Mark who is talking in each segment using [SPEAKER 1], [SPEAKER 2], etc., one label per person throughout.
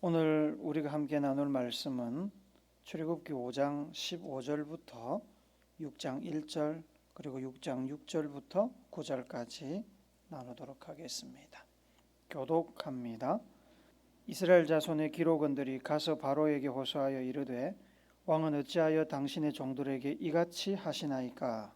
[SPEAKER 1] 오늘 우리가 함께 나눌 말씀은 출애굽기 5장 15절부터 6장 1절 그리고 6장 6절부터 9절까지 나누도록 하겠습니다. 교독합니다. 이스라엘 자손의 기록원들이 가서 바로에게 호소하여 이르되 왕은 어찌하여 당신의 종들에게 이같이 하시나이까?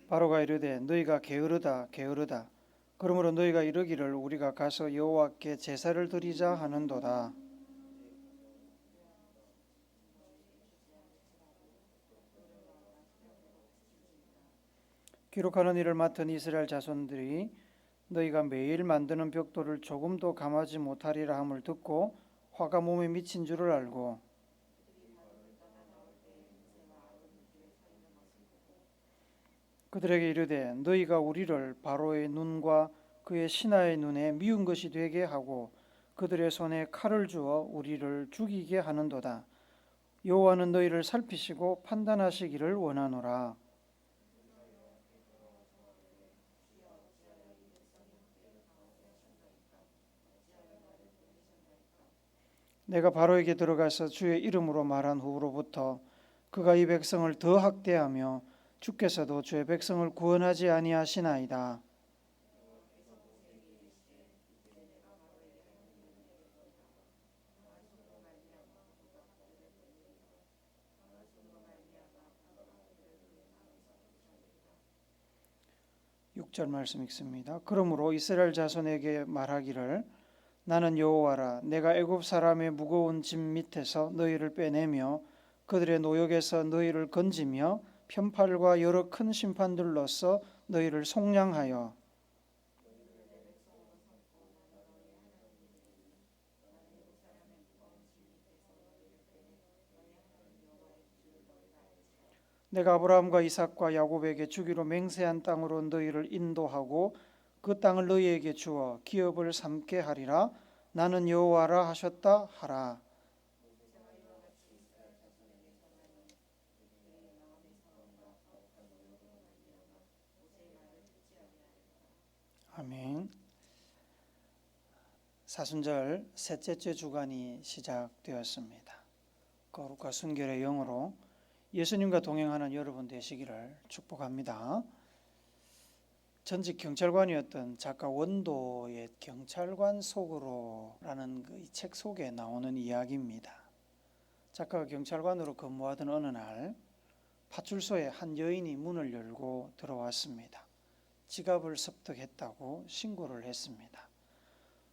[SPEAKER 1] 바로가 이르되 너희가 게으르다 게으르다. 그러므로 너희가 이르기를 우리가 가서 여호와께 제사를 드리자 하는도다. 기록하는 일을 맡은 이스라엘 자손들이 너희가 매일 만드는 벽돌을 조금도 감하지 못하리라 함을 듣고 화가 몸에 미친 줄을 알고 그들에게 이르되 너희가 우리를 바로의 눈과 그의 신하의 눈에 미운 것이 되게 하고 그들의 손에 칼을 주어 우리를 죽이게 하는도다. 여호와는 너희를 살피시고 판단하시기를 원하노라. 내가 바로에게 들어가서 주의 이름으로 말한 후로부터 그가 이 백성을 더 학대하며 주께서도 주의 백성을 구원하지 아니하시나이다. 육 절 말씀 읽습니다. 그러므로 이스라엘 자손에게 말하기를 나는 여호와라. 내가 애굽 사람의 무거운 짐 밑에서 너희를 빼내며 그들의 노역에서 너희를 건지며 편팔과 여러 큰 심판들로서 너희를 속량하여 내가 아브라함과 이삭과 야곱에게 주기로 맹세한 땅으로 너희를 인도하고 그 땅을 너희에게 주어 기업을 삼게 하리라. 나는 여호와라 하셨다 하라. 아멘. 사순절 셋째 주간이 시작되었습니다. 거룩과 순결의 영으로 예수님과 동행하는 여러분 되시기를 축복합니다. 전직 경찰관이었던 작가 원도의 경찰관 속으로라는 그 책 속에 나오는 이야기입니다. 작가가 경찰관으로 근무하던 어느 날 파출소에 한 여인이 문을 열고 들어왔습니다. 지갑을 습득했다고 신고를 했습니다.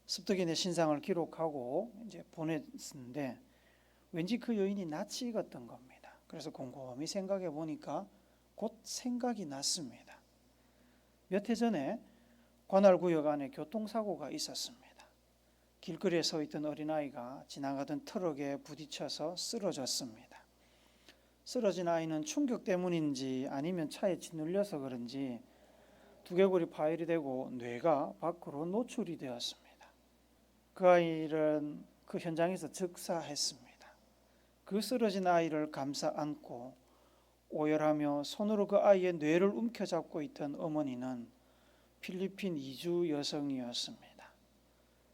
[SPEAKER 1] 습득인의 신상을 기록하고 이제 보냈는데 왠지 그 여인이 낯이 익었던 겁니다. 그래서 곰곰이 생각해 보니까 곧 생각이 났습니다. 몇 해 전에 관할구역 안에 교통사고가 있었습니다. 길거리에 서 있던 어린아이가 지나가던 트럭에 부딪혀서 쓰러졌습니다. 쓰러진 아이는 충격 때문인지 아니면 차에 짓눌려서 그런지 두개골이 파열이 되고 뇌가 밖으로 노출이 되었습니다. 그 아이는 그 현장에서 즉사했습니다. 그 쓰러진 아이를 감싸 안고 오열하며 손으로 그 아이의 뇌를 움켜잡고 있던 어머니는 필리핀 이주 여성이었습니다.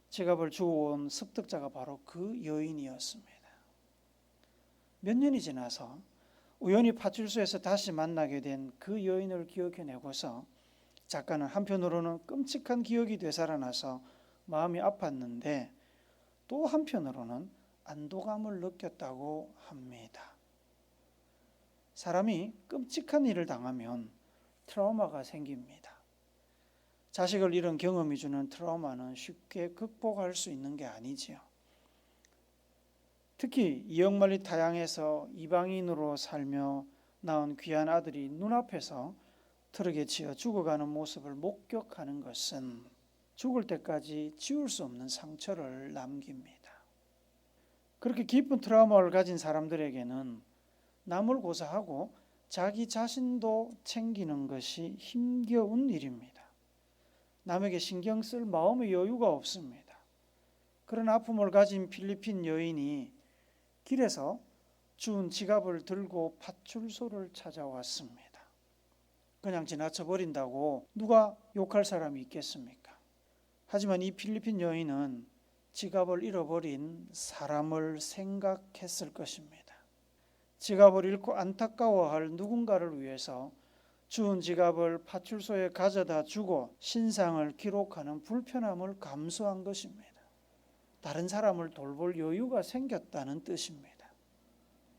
[SPEAKER 1] 지갑을 주워온 습득자가 바로 그 여인이었습니다. 몇 년이 지나서 우연히 파출소에서 다시 만나게 된 그 여인을 기억해내고서 작가는 한편으로는 끔찍한 기억이 되살아나서 마음이 아팠는데 또 한편으로는 안도감을 느꼈다고 합니다. 사람이 끔찍한 일을 당하면 트라우마가 생깁니다. 자식을 잃은 경험이 주는 트라우마는 쉽게 극복할 수 있는 게 아니지요. 특히 이역만리 타양에서 이방인으로 살며 낳은 귀한 아들이 눈앞에서 트럭에 치여 죽어가는 모습을 목격하는 것은 죽을 때까지 지울 수 없는 상처를 남깁니다. 그렇게 깊은 트라우마를 가진 사람들에게는 남을 고사하고 자기 자신도 챙기는 것이 힘겨운 일입니다. 남에게 신경 쓸 마음의 여유가 없습니다. 그런 아픔을 가진 필리핀 여인이 길에서 주운 지갑을 들고 파출소를 찾아왔습니다. 그냥 지나쳐 버린다고 누가 욕할 사람이 있겠습니까? 하지만 이 필리핀 여인은 지갑을 잃어버린 사람을 생각했을 것입니다. 지갑을 잃고 안타까워할 누군가를 위해서 주운 지갑을 파출소에 가져다 주고 신상을 기록하는 불편함을 감수한 것입니다. 다른 사람을 돌볼 여유가 생겼다는 뜻입니다.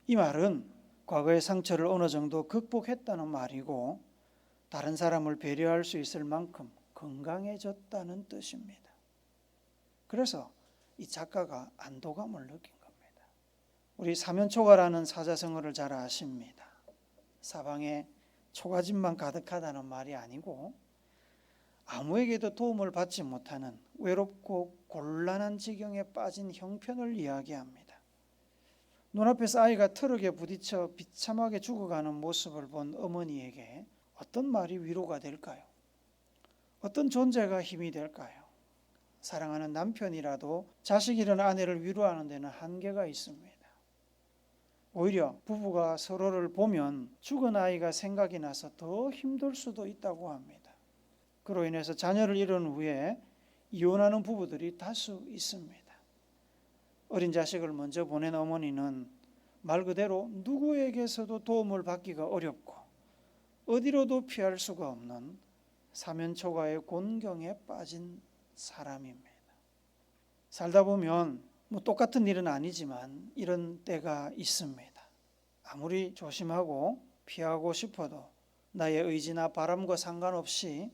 [SPEAKER 1] 이 말은 과거의 상처를 어느 정도 극복했다는 말이고 다른 사람을 배려할 수 있을 만큼 건강해졌다는 뜻입니다. 그래서 이 작가가 안도감을 느낀 겁니다. 우리 사면초가라는 사자성어를 잘 아십니다. 사방에 초가집만 가득하다는 말이 아니고 아무에게도 도움을 받지 못하는 외롭고 곤란한 지경에 빠진 형편을 이야기합니다. 눈앞에서 아이가 트럭에 부딪혀 비참하게 죽어가는 모습을 본 어머니에게 어떤 말이 위로가 될까요? 어떤 존재가 힘이 될까요? 사랑하는 남편이라도 자식 잃은 아내를 위로하는 데는 한계가 있습니다. 오히려 부부가 서로를 보면 죽은 아이가 생각이 나서 더 힘들 수도 있다고 합니다. 그로 인해서 자녀를 잃은 후에 이혼하는 부부들이 다수 있습니다. 어린 자식을 먼저 보낸 어머니는 말 그대로 누구에게서도 도움을 받기가 어렵고 어디로도 피할 수가 없는 사면초가의 곤경에 빠진 사람입니다. 살다 보면 똑같은 일은 아니지만 이런 때가 있습니다. 아무리 조심하고 피하고 싶어도 나의 의지나 바람과 상관없이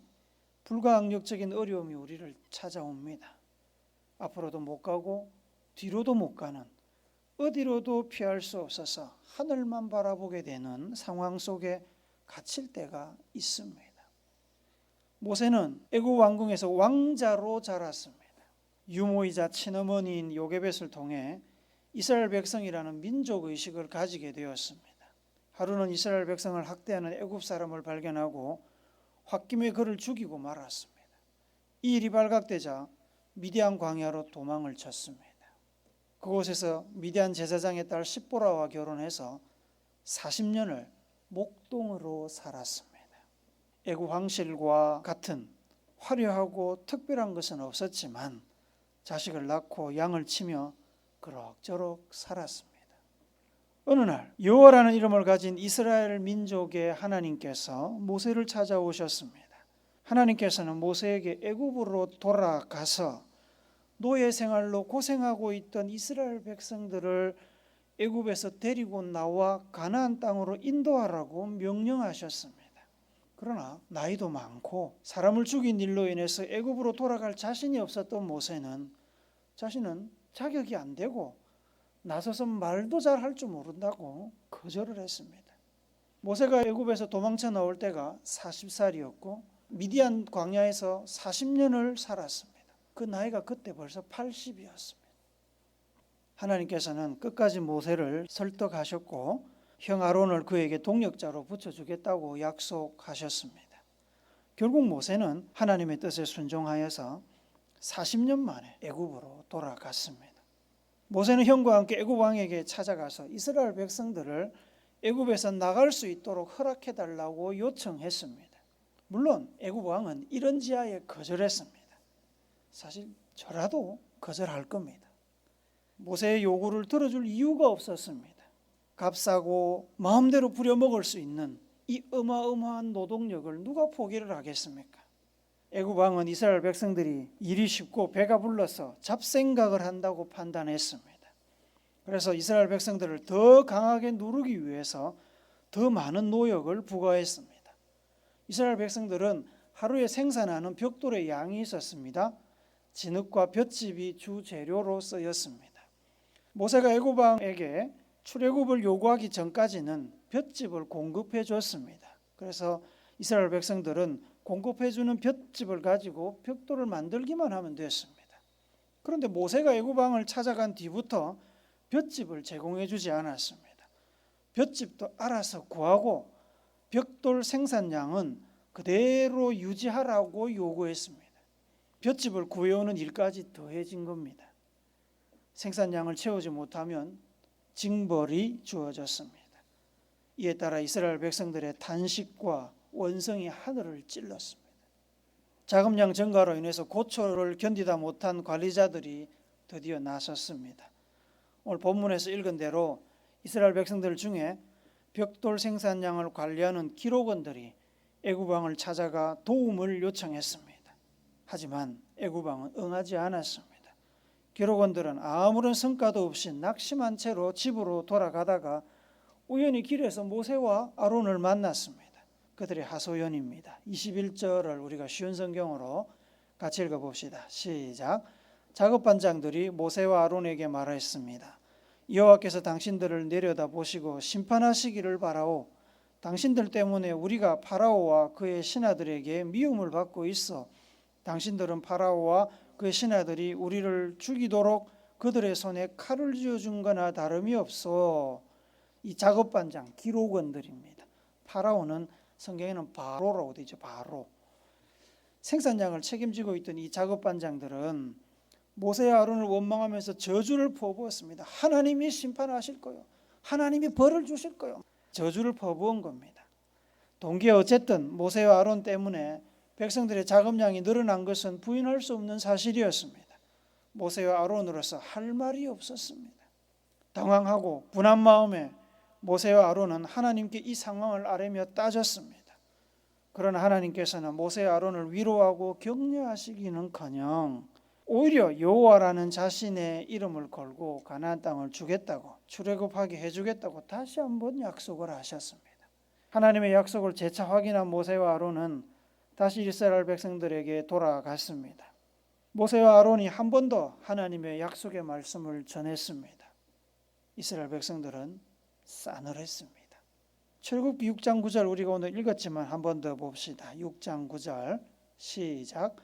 [SPEAKER 1] 불가항력적인 어려움이 우리를 찾아옵니다. 앞으로도 못 가고 뒤로도 못 가는, 어디로도 피할 수 없어서 하늘만 바라보게 되는 상황 속에 갇힐 때가 있습니다. 모세는 애굽 왕궁에서 왕자로 자랐습니다. 유모이자 친어머니인 요게벳을 통해 이스라엘 백성이라는 민족 의식을 가지게 되었습니다. 하루는 이스라엘 백성을 학대하는 애굽 사람을 발견하고 홧김에 그를 죽이고 말았습니다. 이 일이 발각되자 미디안 광야로 도망을 쳤습니다. 그곳에서 미디안 제사장의 딸 십보라와 결혼해서 40년을 목동으로 살았습니다. 애굽 황실과 같은 화려하고 특별한 것은 없었지만 자식을 낳고 양을 치며 그럭저럭 살았습니다. 어느 날 여호와라는 이름을 가진 이스라엘 민족의 하나님께서 모세를 찾아오셨습니다. 하나님께서는 모세에게 애굽으로 돌아가서 노예 생활로 고생하고 있던 이스라엘 백성들을 애굽에서 데리고 나와 가나안 땅으로 인도하라고 명령하셨습니다. 그러나 나이도 많고 사람을 죽인 일로 인해서 애굽으로 돌아갈 자신이 없었던 모세는 자신은 자격이 안 되고 나서서 말도 잘 할 줄 모른다고 거절을 했습니다. 모세가 애굽에서 도망쳐 나올 때가 40살이었고 미디안 광야에서 40년을 살았습니다. 그 나이가 그때 벌써 80이었습니다. 하나님께서는 끝까지 모세를 설득하셨고 형 아론을 그에게 동력자로 붙여주겠다고 약속하셨습니다. 결국 모세는 하나님의 뜻에 순종하여서 40년 만에 애굽으로 돌아갔습니다. 모세는 형과 함께 애굽 왕에게 찾아가서 이스라엘 백성들을 애굽에서 나갈 수 있도록 허락해달라고 요청했습니다. 물론 애굽 왕은 이런 지하에 거절했습니다. 사실 저라도 거절할 겁니다. 모세의 요구를 들어줄 이유가 없었습니다. 값싸고 마음대로 부려먹을 수 있는 이 어마어마한 노동력을 누가 포기를 하겠습니까? 애굽 왕은 이스라엘 백성들이 일이 쉽고 배가 불러서 잡생각을 한다고 판단했습니다. 그래서 이스라엘 백성들을 더 강하게 누르기 위해서 더 많은 노역을 부과했습니다. 이스라엘 백성들은 하루에 생산하는 벽돌의 양이 있었습니다. 진흙과 볏짚이 주 재료로 쓰였습니다. 모세가 애굽 왕에게 출애굽을 요구하기 전까지는 볏짚을 공급해 줬습니다. 그래서 이스라엘 백성들은 공급해주는 볏짚을 가지고 벽돌을 만들기만 하면 됐습니다. 그런데 모세가 애굽 왕을 찾아간 뒤부터 볏짚을 제공해 주지 않았습니다. 볏짚도 알아서 구하고 벽돌 생산량은 그대로 유지하라고 요구했습니다. 볏짚을 구해오는 일까지 더해진 겁니다. 생산량을 채우지 못하면 징벌이 주어졌습니다. 이에 따라 이스라엘 백성들의 탄식과 원성이 하늘을 찔렀습니다. 자금량 증가로 인해서 고초를 견디다 못한 관리자들이 드디어 나섰습니다. 오늘 본문에서 읽은 대로 이스라엘 백성들 중에 벽돌 생산량을 관리하는 기록원들이 애굽왕을 찾아가 도움을 요청했습니다. 하지만 애굽왕은 응하지 않았습니다. 기록원들은 아무런 성과도 없이 낙심한 채로 집으로 돌아가다가 우연히 길에서 모세와 아론을 만났습니다. 그들의 하소연입니다. 21절을 우리가 쉬운 성경으로 같이 읽어봅시다. 시작. 작업반장들이 모세와 아론에게 말했습니다. 여호와께서 당신들을 내려다보시고 심판하시기를 바라오. 당신들 때문에 우리가 파라오와 그의 신하들에게 미움을 받고 있어. 당신들은 파라오와 그의 신하들이 우리를 죽이도록 그들의 손에 칼을 쥐어준 거나 다름이 없어. 이 작업반장 기록원들입니다. 파라오는 성경에는 바로라고 되죠. 바로. 생산량을 책임지고 있던 이 작업반장들은 모세와 아론을 원망하면서 저주를 퍼부었습니다. 하나님이 심판하실 거요. 하나님이 벌을 주실 거요. 저주를 퍼부은 겁니다. 동기가 어쨌든 모세와 아론 때문에 백성들의 자금량이 늘어난 것은 부인할 수 없는 사실이었습니다. 모세와 아론으로서 할 말이 없었습니다. 당황하고 분한 마음에 모세와 아론은 하나님께 이 상황을 아뢰며 따졌습니다. 그러나 하나님께서는 모세와 아론을 위로하고 격려하시기는커녕 오히려 여호와라는 자신의 이름을 걸고 가나안 땅을 주겠다고 출애굽하게 해주겠다고 다시 한번 약속을 하셨습니다. 하나님의 약속을 재차 확인한 모세와 아론은 다시 이스라엘 백성들에게 돌아갔습니다. 모세와 아론이 한 번 더 하나님의 약속의 말씀을 전했습니다. 이스라엘 백성들은 싸늘했습니다. 출애굽기 6장 9절 우리가 오늘 읽었지만 한 번 더 봅시다. 6장 9절 시작.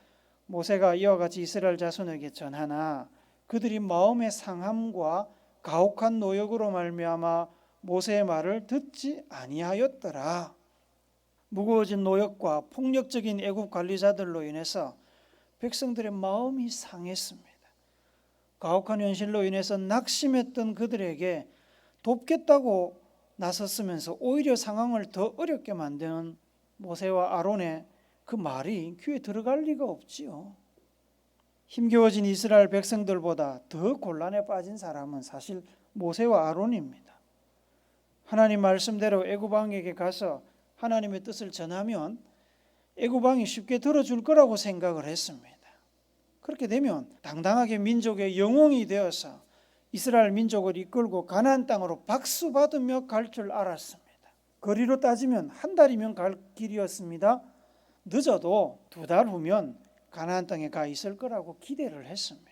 [SPEAKER 1] 모세가 이와 같이 이스라엘 자손에게 전하나 그들이 마음의 상함과 가혹한 노역으로 말미암아 모세의 말을 듣지 아니하였더라. 무거워진 노역과 폭력적인 애굽 관리자들로 인해서 백성들의 마음이 상했습니다. 가혹한 현실로 인해서 낙심했던 그들에게 돕겠다고 나섰으면서 오히려 상황을 더 어렵게 만드는 모세와 아론의 그 말이 귀에 들어갈 리가 없지요. 힘겨워진 이스라엘 백성들보다 더 곤란에 빠진 사람은 사실 모세와 아론입니다. 하나님 말씀대로 애굽 왕에게 가서 하나님의 뜻을 전하면 애굽 왕이 쉽게 들어줄 거라고 생각을 했습니다. 그렇게 되면 당당하게 민족의 영웅이 되어서 이스라엘 민족을 이끌고 가나안 땅으로 박수 받으며 갈 줄 알았습니다. 거리로 따지면 한 달이면 갈 길이었습니다. 늦어도 2달 후면 가나안 땅에 가 있을 거라고 기대를 했습니다.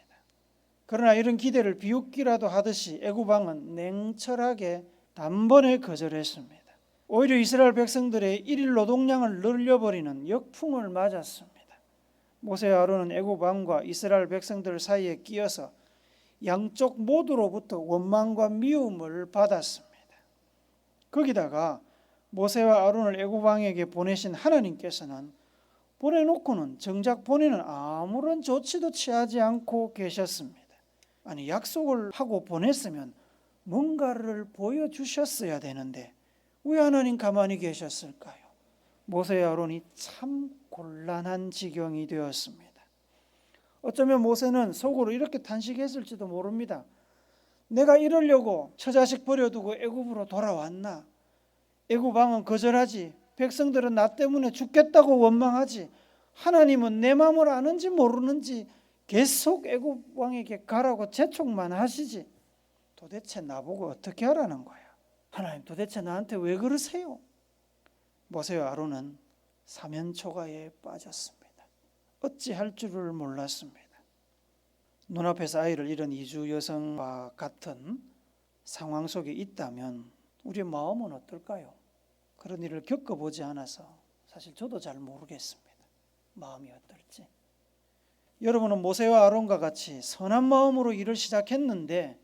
[SPEAKER 1] 그러나 이런 기대를 비웃기라도 하듯이 애굽 왕은 냉철하게 단번에 거절했습니다. 오히려 이스라엘 백성들의 일일 노동량을 늘려버리는 역풍을 맞았습니다. 모세와 아론은 애굽 왕과 이스라엘 백성들 사이에 끼어서 양쪽 모두로부터 원망과 미움을 받았습니다. 거기다가 모세와 아론을 애굽 왕에게 보내신 하나님께서는 보내놓고는 정작 보내는 아무런 조치도 취하지 않고 계셨습니다. 아니 약속을 하고 보냈으면 뭔가를 보여주셨어야 되는데 왜 하나님 가만히 계셨을까요? 모세와 아론이 참 곤란한 지경이 되었습니다. 어쩌면 모세는 속으로 이렇게 탄식했을지도 모릅니다. 내가 이러려고 처자식 버려두고 애굽으로 돌아왔나? 애굽 왕은 거절하지. 백성들은 나 때문에 죽겠다고 원망하지. 하나님은 내 마음을 아는지 모르는지 계속 애굽 왕에게 가라고 재촉만 하시지. 도대체 나보고 어떻게 하라는 거야? 하나님 도대체 나한테 왜 그러세요? 모세와 아론은 사면초가에 빠졌습니다. 어찌할 줄을 몰랐습니다. 눈앞에서 아이를 잃은 이주 여성과 같은 상황 속에 있다면 우리의 마음은 어떨까요? 그런 일을 겪어보지 않아서 사실 저도 잘 모르겠습니다. 마음이 어떨지. 여러분은 모세와 아론과 같이 선한 마음으로 일을 시작했는데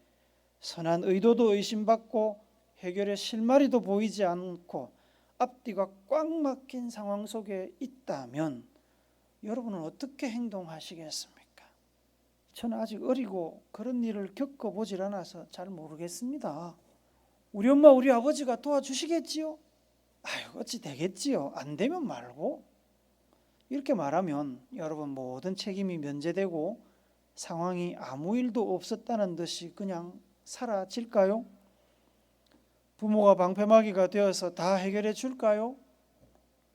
[SPEAKER 1] 선한 의도도 의심받고 해결의 실마리도 보이지 않고 앞뒤가 꽉 막힌 상황 속에 있다면 여러분은 어떻게 행동하시겠습니까? 저는 아직 어리고 그런 일을 겪어보질 않아서 잘 모르겠습니다. 우리 엄마 우리 아버지가 도와주시겠지요? 아유 어찌 되겠지요. 안 되면 말고. 이렇게 말하면 여러분 모든 책임이 면제되고 상황이 아무 일도 없었다는 듯이 그냥 사라질까요? 부모가 방패막이가 되어서 다 해결해 줄까요?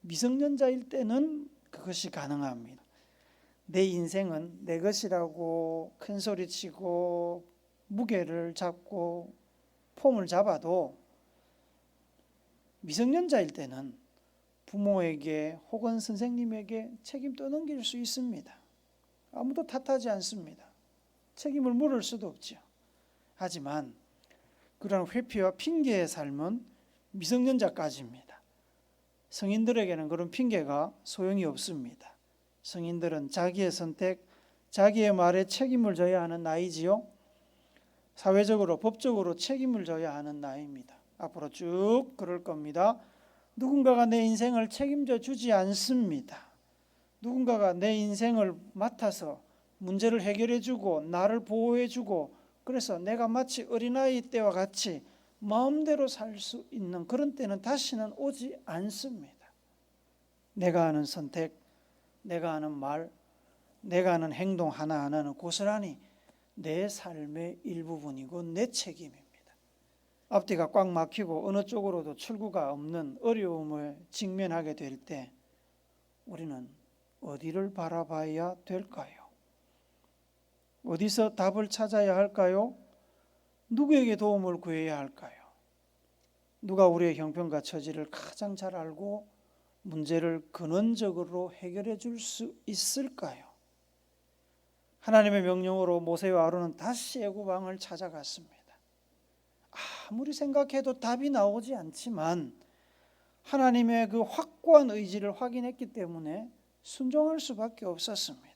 [SPEAKER 1] 미성년자일 때는 그것이 가능합니다. 내 인생은 내 것이라고 큰소리치고 무게를 잡고 폼을 잡아도 미성년자일 때는 부모에게 혹은 선생님에게 책임 떠넘길 수 있습니다. 아무도 탓하지 않습니다. 책임을 물을 수도 없죠. 하지만 그런 회피와 핑계의 삶은 미성년자까지입니다. 성인들에게는 그런 핑계가 소용이 없습니다. 성인들은 자기의 선택, 자기의 말에 책임을 져야 하는 나이지요. 사회적으로, 법적으로 책임을 져야 하는 나이입니다. 앞으로 쭉 그럴 겁니다. 누군가가 내 인생을 책임져 주지 않습니다. 누군가가 내 인생을 맡아서 문제를 해결해 주고 나를 보호해 주고 그래서 내가 마치 어린아이 때와 같이 마음대로 살 수 있는 그런 때는 다시는 오지 않습니다. 내가 하는 선택, 내가 하는 말, 내가 하는 행동 하나하나는 고스란히 내 삶의 일부분이고 내 책임입니다. 앞뒤가 꽉 막히고 어느 쪽으로도 출구가 없는 어려움을 직면하게 될 때 우리는 어디를 바라봐야 될까요? 어디서 답을 찾아야 할까요? 누구에게 도움을 구해야 할까요? 누가 우리의 형편과 처지를 가장 잘 알고 문제를 근원적으로 해결해 줄 수 있을까요? 하나님의 명령으로 모세와 아론은 다시 애굽왕을 찾아갔습니다. 아무리 생각해도 답이 나오지 않지만 하나님의 그 확고한 의지를 확인했기 때문에 순종할 수밖에 없었습니다.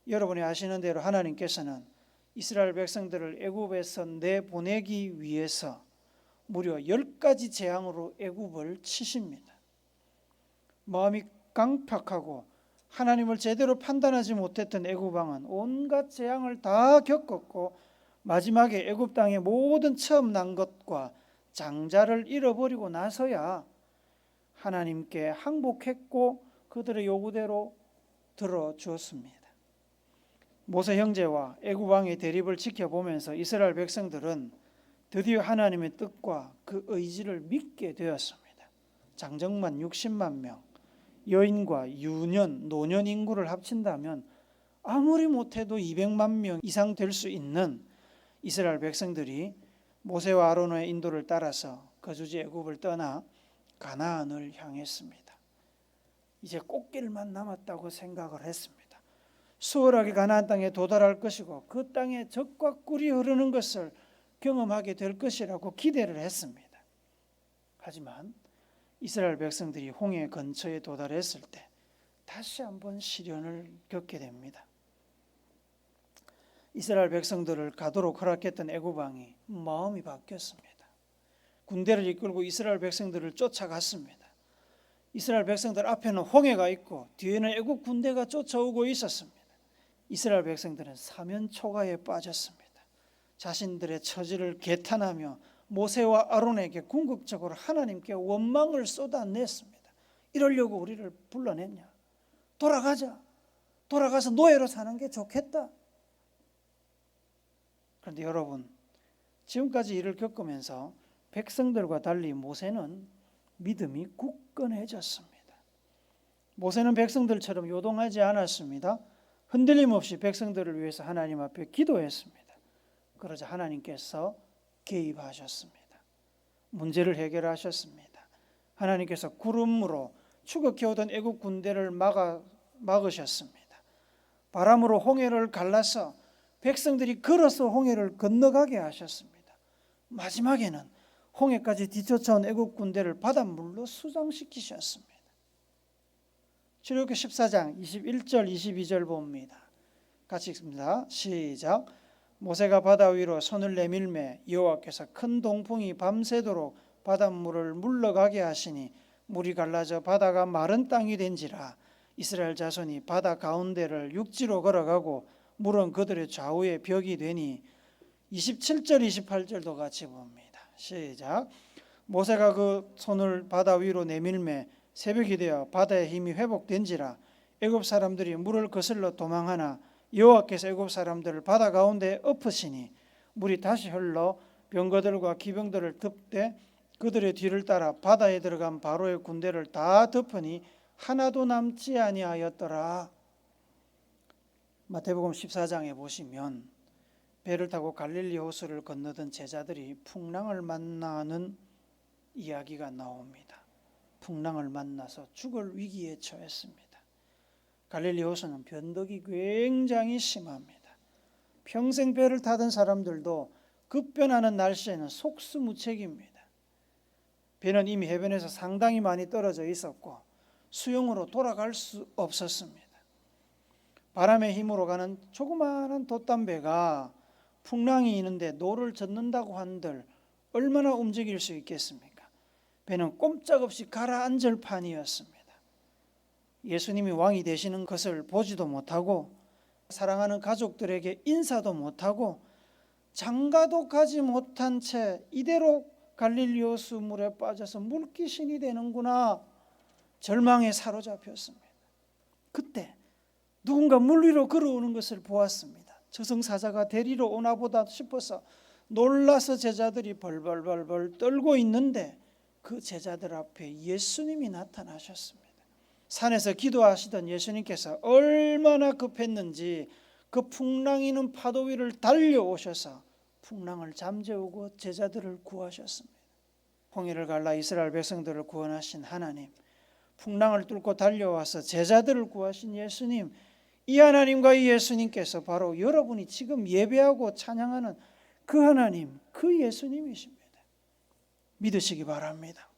[SPEAKER 1] 여러분이 아시는 대로 하나님께서는 이스라엘 백성들을 애굽에서 내보내기 위해서 무려 10가지 재앙으로 애굽을 치십니다. 마음이 강팍하고 하나님을 제대로 판단하지 못했던 애굽 왕은 온갖 재앙을 다 겪었고 마지막에 애굽 땅의 모든 처음 난 것과 장자를 잃어버리고 나서야 하나님께 항복했고 그들의 요구대로 들어주었습니다. 모세 형제와 애굽 왕의 대립을 지켜보면서 이스라엘 백성들은 드디어 하나님의 뜻과 그 의지를 믿게 되었습니다. 장정만 60만 명, 여인과 유년, 노년 인구를 합친다면 아무리 못해도 200만 명 이상 될 수 있는 이스라엘 백성들이 모세와 아론의 인도를 따라서 거주지 애굽을 떠나 가나안을 향했습니다. 이제 꽃길만 남았다고 생각을 했습니다. 수월하게 가나안 땅에 도달할 것이고 그 땅에 젖과 꿀이 흐르는 것을 경험하게 될 것이라고 기대를 했습니다. 하지만 이스라엘 백성들이 홍해 근처에 도달했을 때 다시 한번 시련을 겪게 됩니다. 이스라엘 백성들을 가도록 허락했던 애굽 왕이 마음이 바뀌었습니다. 군대를 이끌고 이스라엘 백성들을 쫓아갔습니다. 이스라엘 백성들 앞에는 홍해가 있고 뒤에는 애굽 군대가 쫓아오고 있었습니다. 이스라엘 백성들은 사면초가에 빠졌습니다. 자신들의 처지를 개탄하며 모세와 아론에게 궁극적으로 하나님께 원망을 쏟아냈습니다. 이러려고 우리를 불러냈냐? 돌아가자. 돌아가서 노예로 사는 게 좋겠다. 그런데 여러분, 지금까지 일을 겪으면서 백성들과 달리 모세는 믿음이 굳건해졌습니다. 모세는 백성들처럼 요동하지 않았습니다. 흔들림 없이 백성들을 위해서 하나님 앞에 기도했습니다. 그러자 하나님께서 개입하셨습니다. 문제를 해결하셨습니다. 하나님께서 구름으로 추격해오던 애국 군대를 막으셨습니다. 바람으로 홍해를 갈라서 백성들이 걸어서 홍해를 건너가게 하셨습니다. 마지막에는 홍해까지 뒤쫓아온 애국 군대를 바닷물로 수장시키셨습니다. 출애굽기 14장 21절 22절 봅니다. 같이 읽습니다. 시작. 모세가 바다 위로 손을 내밀매 여호와께서 큰 동풍이 밤새도록 바닷물을 물러가게 하시니 물이 갈라져 바다가 마른 땅이 된지라. 이스라엘 자손이 바다 가운데를 육지로 걸어가고 물은 그들의 좌우에 벽이 되니 27절 28절도 같이 봅니다. 시작. 모세가 그 손을 바다 위로 내밀매 새벽이 되어 바다의 힘이 회복된지라. 애굽 사람들이 물을 거슬러 도망하나 여호와께서 애굽 사람들을 바다 가운데 엎으시니 물이 다시 흘러 병거들과 기병들을 덮되 그들의 뒤를 따라 바다에 들어간 바로의 군대를 다 덮으니 하나도 남지 아니하였더라. 마태복음 14장에 보시면 배를 타고 갈릴리 호수를 건너던 제자들이 풍랑을 만나는 이야기가 나옵니다. 풍랑을 만나서 죽을 위기에 처했습니다. 갈릴리 호수는 변덕이 굉장히 심합니다. 평생 배를 타던 사람들도 급변하는 날씨에는 속수무책입니다. 배는 이미 해변에서 상당히 많이 떨어져 있었고 수용으로 돌아갈 수 없었습니다. 바람의 힘으로 가는 조그마한 돛담배가 풍랑이 있는데 노를 젓는다고 한들 얼마나 움직일 수 있겠습니까? 배는 꼼짝없이 가라앉을 판이었습니다. 예수님이 왕이 되시는 것을 보지도 못하고 사랑하는 가족들에게 인사도 못하고 장가도 가지 못한 채 이대로 갈릴리 호수 물에 빠져서 물귀신이 되는구나 절망에 사로잡혔습니다. 그때 누군가 물 위로 걸어오는 것을 보았습니다. 저승사자가 데리러 오나 보다 싶어서 놀라서 제자들이 벌벌벌벌 떨고 있는데 그 제자들 앞에 예수님이 나타나셨습니다. 산에서 기도하시던 예수님께서 얼마나 급했는지 그 풍랑이는 파도 위를 달려오셔서 풍랑을 잠재우고 제자들을 구하셨습니다. 홍해를 갈라 이스라엘 백성들을 구원하신 하나님, 풍랑을 뚫고 달려와서 제자들을 구하신 예수님, 이 하나님과 이 예수님께서 바로 여러분이 지금 예배하고 찬양하는 그 하나님, 그 예수님이십니다. 믿으시기 바랍니다.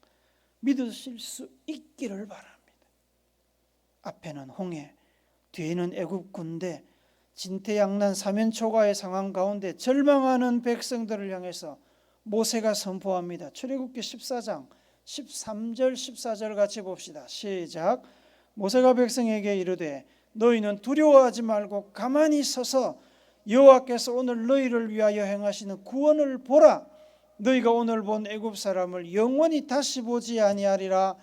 [SPEAKER 1] 믿으실 수 있기를 바랍니다. 앞에는 홍해, 뒤에는 애굽 군대, 진퇴양난 사면초가의 상황 가운데 절망하는 백성들을 향해서 모세가 선포합니다. 출애굽기 14장 13절 14절 같이 봅시다. 시작. 모세가 백성에게 이르되 너희는 두려워하지 말고 가만히 서서 여호와께서 오늘 너희를 위하여 행하시는 구원을 보라. 너희가 오늘 본 애굽 사람을 영원히 다시 보지 아니하리라.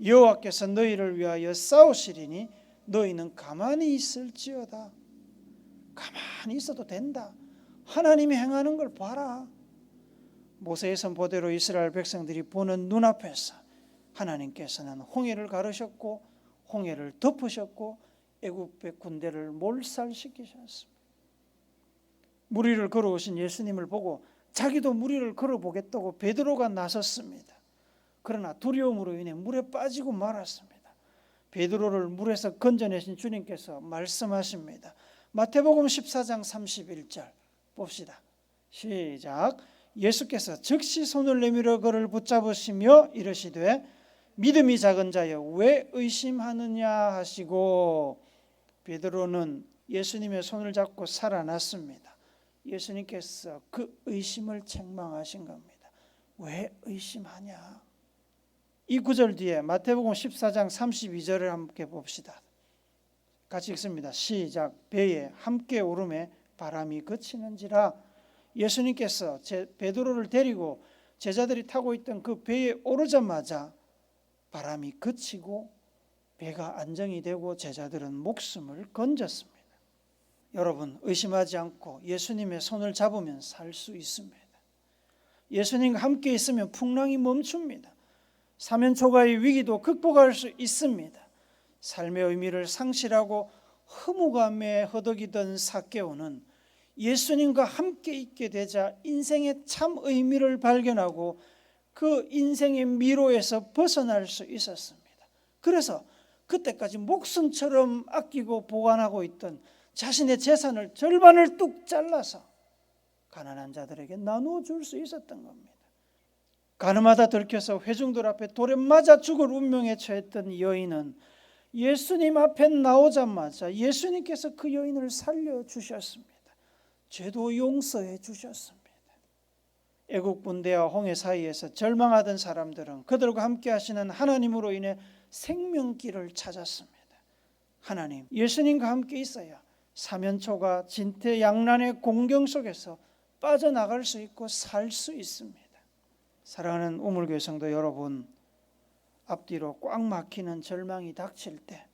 [SPEAKER 1] 여호와께서 너희를 위하여 싸우시리니 너희는 가만히 있을지어다. 가만히 있어도 된다. 하나님이 행하는 걸 봐라. 모세의 선포대로 이스라엘 백성들이 보는 눈앞에서 하나님께서는 홍해를 가르셨고 홍해를 덮으셨고 애굽 군대를 몰살시키셨습니다. 물 위를 걸어오신 예수님을 보고 자기도 물 위를 걸어보겠다고 베드로가 나섰습니다. 그러나 두려움으로 인해 물에 빠지고 말았습니다. 베드로를 물에서 건져내신 주님께서 말씀하십니다. 마태복음 14장 31절 봅시다. 시작. 예수께서 즉시 손을 내밀어 그를 붙잡으시며 이르시되 믿음이 작은 자여 왜 의심하느냐 하시고 베드로는 예수님의 손을 잡고 살아났습니다. 예수님께서 그 의심을 책망하신 겁니다. 왜 의심하냐? 이 구절 뒤에 마태복음 14장 32절을 함께 봅시다. 같이 읽습니다. 시작. 배에 함께 오름에 바람이 그치는지라. 예수님께서 베드로를 데리고 제자들이 타고 있던 그 배에 오르자마자 바람이 그치고 배가 안정이 되고 제자들은 목숨을 건졌습니다. 여러분, 의심하지 않고 예수님의 손을 잡으면 살 수 있습니다. 예수님과 함께 있으면 풍랑이 멈춥니다. 사면초가의 위기도 극복할 수 있습니다. 삶의 의미를 상실하고 허무감에 허덕이던 삭개오는 예수님과 함께 있게 되자 인생의 참 의미를 발견하고 그 인생의 미로에서 벗어날 수 있었습니다. 그래서 그때까지 목숨처럼 아끼고 보관하고 있던 자신의 재산을 절반을 뚝 잘라서 가난한 자들에게 나누어 줄 수 있었던 겁니다. 가늠하다 들켜서 회중들 앞에 돌에 맞아 죽을 운명에 처했던 여인은 예수님 앞에 나오자마자 예수님께서 그 여인을 살려주셨습니다. 죄도 용서해 주셨습니다. 애국 군대와 홍해 사이에서 절망하던 사람들은 그들과 함께 하시는 하나님으로 인해 생명길을 찾았습니다. 하나님, 예수님과 함께 있어야 사면초가 진퇴양난의 공경 속에서 빠져나갈 수 있고 살 수 있습니다. 사랑하는 우물교회 성도 여러분, 앞뒤로 꽉 막히는 절망이 닥칠 때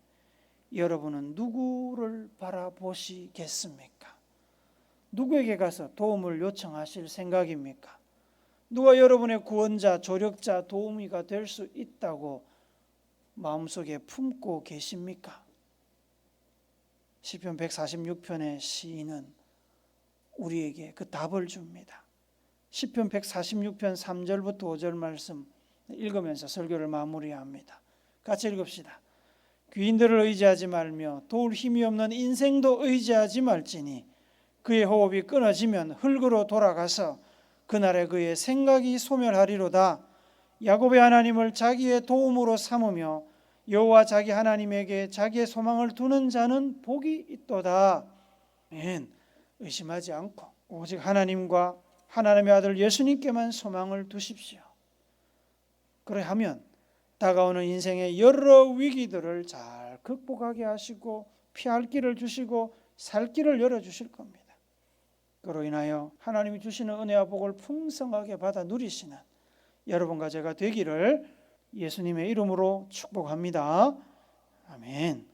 [SPEAKER 1] 여러분은 누구를 바라보시겠습니까? 누구에게 가서 도움을 요청하실 생각입니까? 누가 여러분의 구원자, 조력자, 도우미가 될 수 있다고 마음속에 품고 계십니까? 시편 146편의 시인은 우리에게 그 답을 줍니다. 시편 146편 3절부터 5절 말씀 읽으면서 설교를 마무리합니다. 같이 읽읍시다. 귀인들을 의지하지 말며 도울 힘이 없는 인생도 의지하지 말지니 그의 호흡이 끊어지면 흙으로 돌아가서 그날에 그의 생각이 소멸하리로다. 야곱의 하나님을 자기의 도움으로 삼으며 여호와 자기 하나님에게 자기의 소망을 두는 자는 복이 있도다. 의심하지 않고 오직 하나님과 하나님의 아들 예수님께만 소망을 두십시오. 그래야하면 다가오는 인생의 여러 위기들을 잘 극복하게 하시고 피할 길을 주시고 살 길을 열어주실 겁니다. 그로 인하여 하나님이 주시는 은혜와 복을 풍성하게 받아 누리시는 여러분과 제가 되기를 예수님의 이름으로 축복합니다. 아멘.